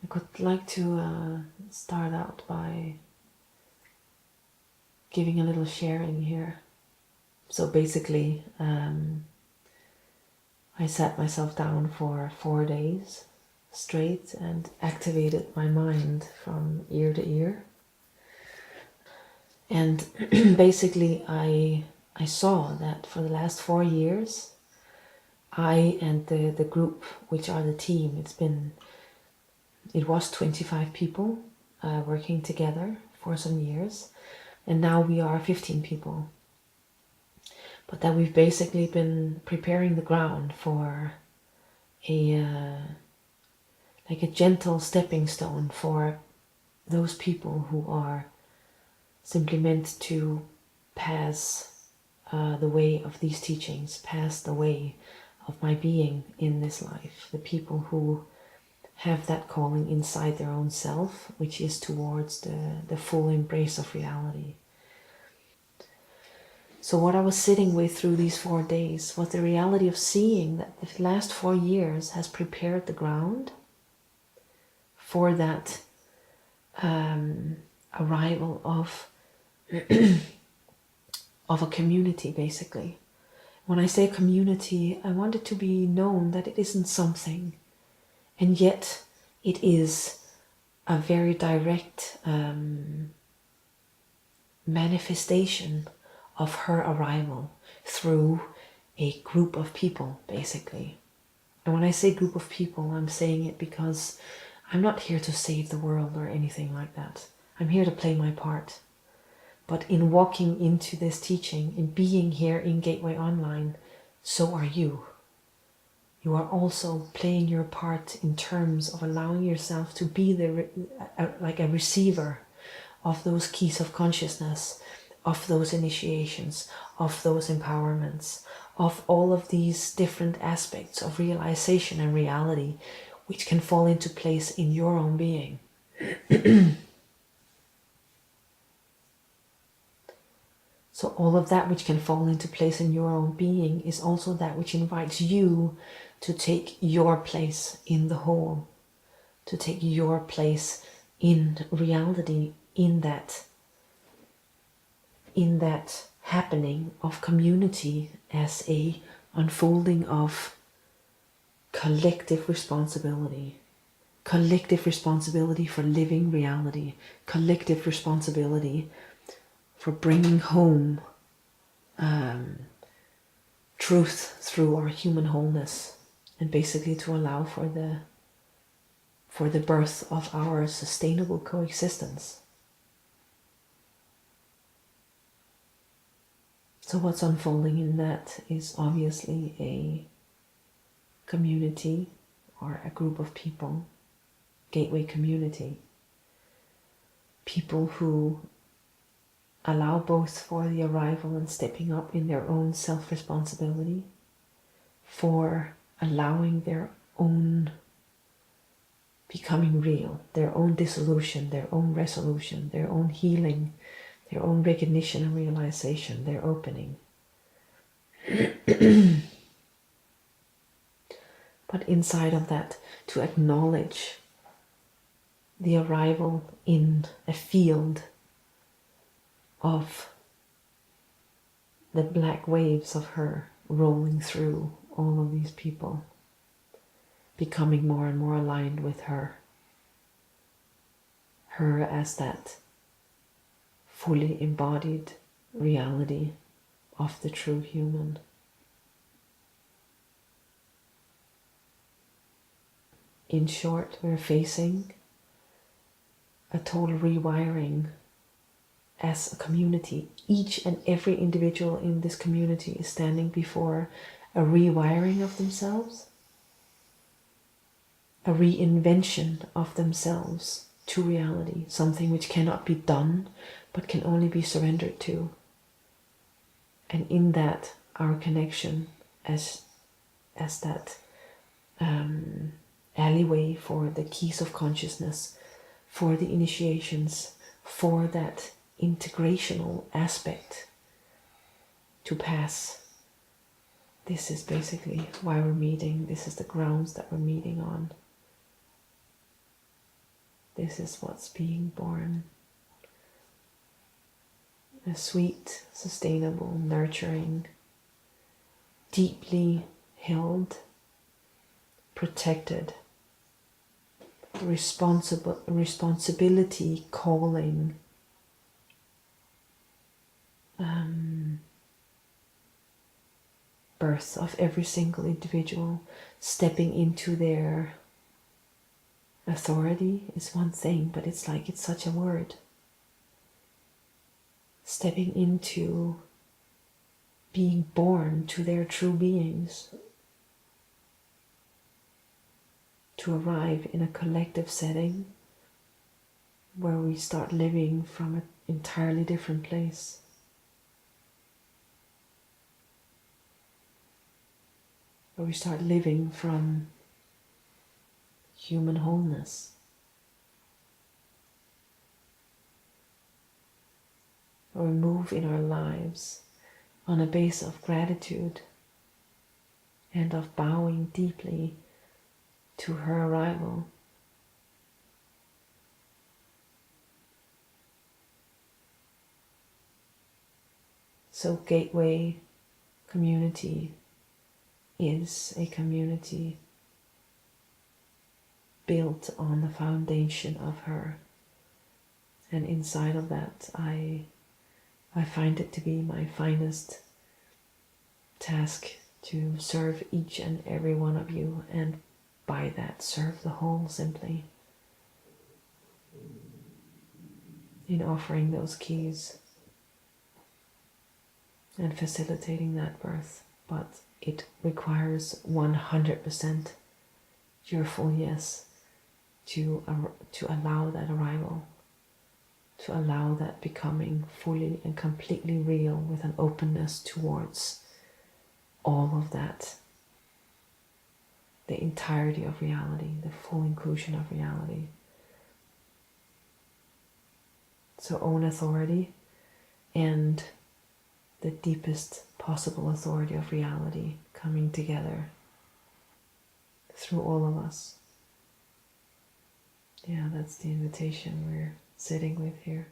I could like to start out by giving a little sharing here. So basically, I sat myself down for 4 days straight and activated my mind from ear to ear. And basically, I saw that for the last 4 years, I and the group, which are the team, it was 25 people working together for some years, and now we are 15 people. But that we've basically been preparing the ground for like a gentle stepping stone for those people who are simply meant to pass the way of these teachings, pass the way of my being in this life. The people who have that calling inside their own self, which is towards the full embrace of reality. So what I was sitting with through these 4 days was the reality of seeing that the last 4 years has prepared the ground for that arrival of a community, basically. When I say community, I want it to be known that it isn't something, and yet it is a very direct manifestation of her arrival through a group of people, basically. And when I say group of people, I'm saying it because I'm not here to save the world or anything like that. I'm here to play my part. But in walking into this teaching, in being here in Gateway Online, so are you. You are also playing your part in terms of allowing yourself to be like a receiver of those keys of consciousness, of those initiations, of those empowerments, of all of these different aspects of realization and reality, which can fall into place in your own being. So all of that which can fall into place in your own being is also that which invites you to take your place in the whole, to take your place in reality, in that happening of community as a unfolding of collective responsibility for living reality, collective responsibility for bringing home truth through our human wholeness, and basically to allow for the birth of our sustainable coexistence. So what's unfolding in that is obviously a community or a group of people, gateway community, people who allow both for the arrival and stepping up in their own self-responsibility, for allowing their own becoming real, their own dissolution, their own resolution, their own healing, their own recognition and realization, their opening. But inside of that, to acknowledge the arrival in a field of the black waves of her rolling through all of these people, becoming more and more aligned with her as that fully embodied reality of the true human. In short, we're facing a total rewiring as a community. Each and every individual in this community is standing before a rewiring of themselves, a reinvention of themselves to reality, something which cannot be done but can only be surrendered to. And in that, our connection as that alleyway for the keys of consciousness, for the initiations, for that integrational aspect to pass. This is basically why we're meeting. This is the grounds that we're meeting on. This is what's being born. A sweet, sustainable, nurturing, deeply held, protected, responsibility calling, birth of every single individual stepping into their authority is one thing, but it's like it's such a word. Stepping into being born to their true beings, to arrive in a collective setting where we start living from an entirely different place. Where we start living from human wholeness. Where we move in our lives on a base of gratitude and of bowing deeply to her arrival. So Gateway community is a community built on the foundation of her. And inside of that, I find it to be my finest task to serve each and every one of you, and by that serve the whole simply, in offering those keys and facilitating that birth. But it requires 100% your full yes to allow that arrival, to allow that becoming fully and completely real with an openness towards all of that, the entirety of reality, the full inclusion of reality. So own authority and the deepest possible authority of reality coming together through all of us. Yeah, that's the invitation we're sitting with here.